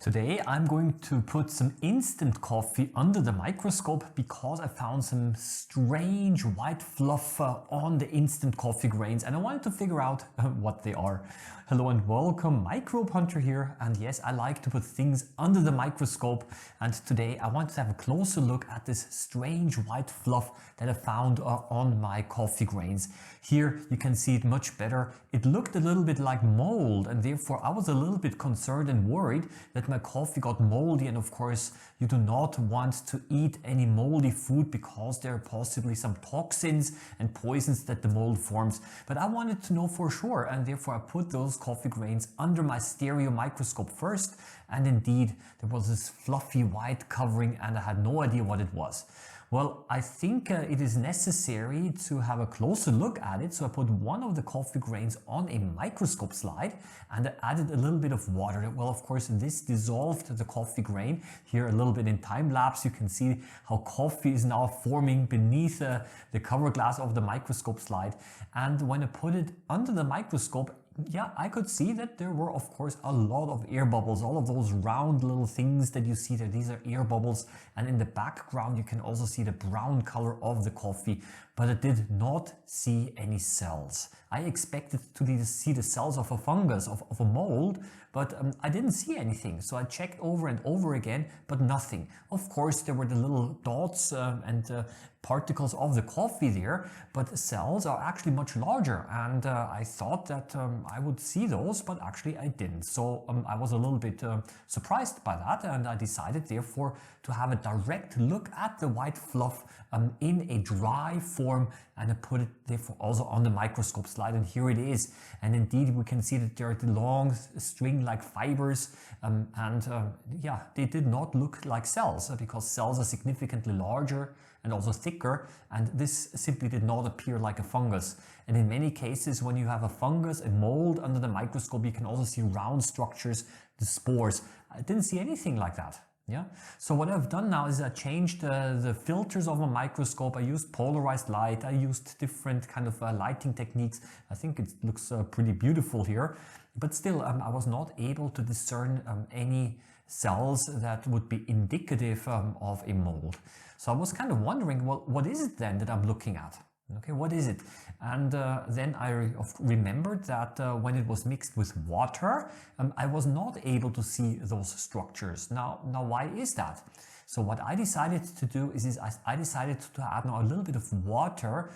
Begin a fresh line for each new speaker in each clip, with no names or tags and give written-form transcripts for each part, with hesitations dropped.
Today I'm going to put some instant coffee under the microscope because I found some strange white fluff on the instant coffee grains and I wanted to figure out what they are. Hello and welcome, Microbehunter here, and yes, I like to put things under the microscope, and today I want to have a closer look at this strange white fluff that I found on my coffee grains. Here you can see it much better. It looked a little bit like mold, and therefore I was a little bit concerned and worried that my coffee got moldy, and of course you do not want to eat any moldy food because there are possibly some toxins and poisons that the mold forms. But I wanted to know for sure, and therefore I put those coffee grains under my stereo microscope first, and indeed there was this fluffy white covering and I had no idea what it was. Well, I think it is necessary to have a closer look at it, so I put one of the coffee grains on a microscope slide and I added a little bit of water. Well, of course, this dissolved the coffee grain. Here a little bit in time lapse, you can see how coffee is now forming beneath the cover glass of the microscope slide. And when I put it under the microscope, yeah, I could see that there were, of course, a lot of air bubbles, all of those round little things that you see there. These are air bubbles. And in the background, you can also see the brown color of the coffee, but I did not see any cells. I expected to see the cells of a fungus, of a mold, but I didn't see anything. So I checked over and over again, but nothing. Of course, there were the little dots and particles of the coffee there, but the cells are actually much larger, and I thought that I would see those, but actually I didn't. So I was a little bit surprised by that, and I decided therefore to have a direct look at the white fluff in a dry form, and I put it therefore also on the microscope slide, and here it is. And indeed we can see that there are the long string-like fibers, yeah, they did not look like cells because cells are significantly larger and also thicker, and this simply did not appear like a fungus. And in many cases, when you have a fungus, a mold under the microscope, you can also see round structures, the spores. I didn't see anything like that. Yeah. So what I've done now is I changed the filters of my microscope. I used polarized light. I used different kind of lighting techniques. I think it looks pretty beautiful here, but still I was not able to discern any cells that would be indicative of a mold. So I was kind of wondering, well, what is it then that I'm looking at? Okay, what is it? And then I remembered that when it was mixed with water, I was not able to see those structures. Now why is that? So what I decided to do is I decided to add now a little bit of water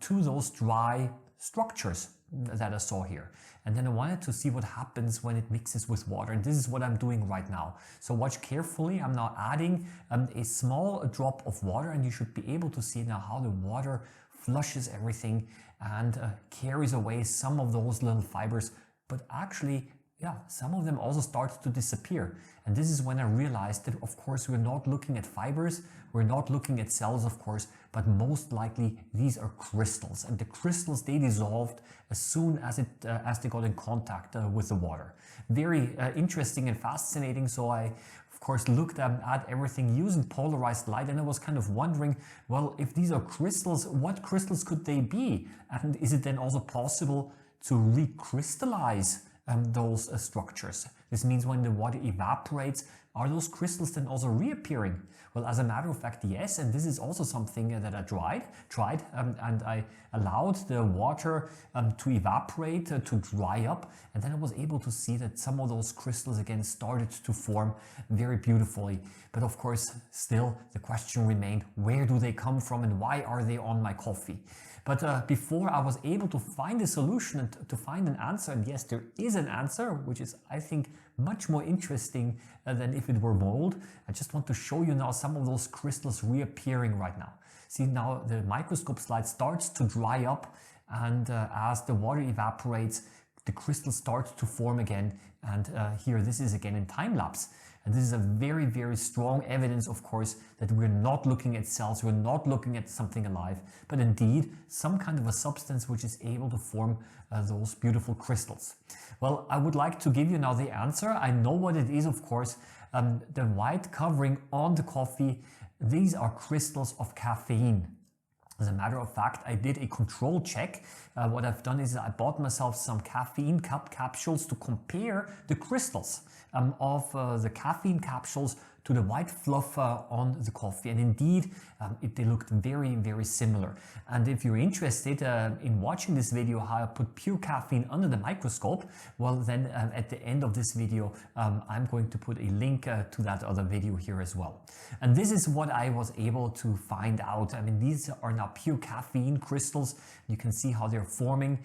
to those dry structures that I saw here. And then I wanted to see what happens when it mixes with water. And this is what I'm doing right now. So watch carefully. I'm now adding a small drop of water, and you should be able to see now how the water flushes everything and carries away some of those little fibers. But actually, yeah, some of them also start to disappear. And this is when I realized that, of course, we're not looking at fibers, we're not looking at cells, of course, but most likely these are crystals. And the crystals, they dissolved as soon as they got in contact with the water. Very interesting and fascinating. So I, of course, looked at everything using polarized light, and I was kind of wondering, well, if these are crystals, what crystals could they be? And is it then also possible to recrystallize those structures? This means when the water evaporates, are those crystals then also reappearing? Well, as a matter of fact, yes, and this is also something that I tried, and I allowed the water to evaporate, to dry up, and then I was able to see that some of those crystals again started to form very beautifully. But of course, still the question remained, where do they come from and why are they on my coffee? But before I was able to find a solution and to find an answer, and yes, there is an answer, which is, I think, much more interesting than if it were mold. I just want to show you now some of those crystals reappearing right now. See, now the microscope slide starts to dry up, and as the water evaporates, the crystals start to form again. And here, this is again in time lapse. And this is a very, very strong evidence, of course, that we're not looking at cells, we're not looking at something alive, but indeed some kind of a substance which is able to form those beautiful crystals. Well, I would like to give you now the answer. I know what it is, of course. The white covering on the coffee, these are crystals of caffeine. As a matter of fact, I did a control check. What I've done is I bought myself some caffeine capsules to compare the crystals of the caffeine capsules to the white fluff on the coffee, and indeed they looked very, very similar. And if you're interested in watching this video how I put pure caffeine under the microscope, well then at the end of this video I'm going to put a link to that other video here as well. And this is what I was able to find out. I mean, these are now pure caffeine crystals. You can see how they're forming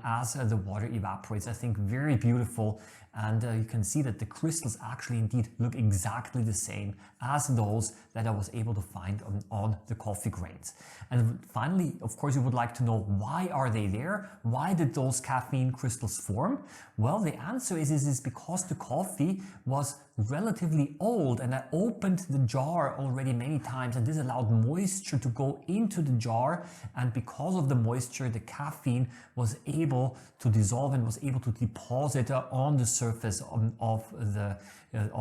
as the water evaporates. I think very beautiful. And you can see that the crystals actually indeed look exactly the same as those that I was able to find on the coffee grains. And finally, of course, you would like to know, why are they there? Why did those caffeine crystals form? Well, the answer is because the coffee was relatively old, and I opened the jar already many times, and this allowed moisture to go into the jar, and because of the moisture the caffeine was able to dissolve and was able to deposit on the surface of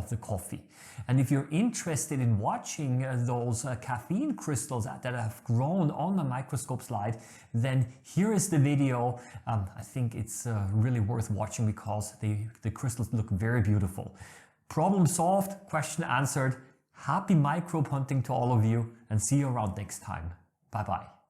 the coffee. And if you're interested in watching those caffeine crystals that have grown on my microscope slide, then here is the video. I think it's really worth watching because the crystals look very beautiful. Problem solved, question answered. Happy microbe hunting to all of you, and see you around next time. Bye bye.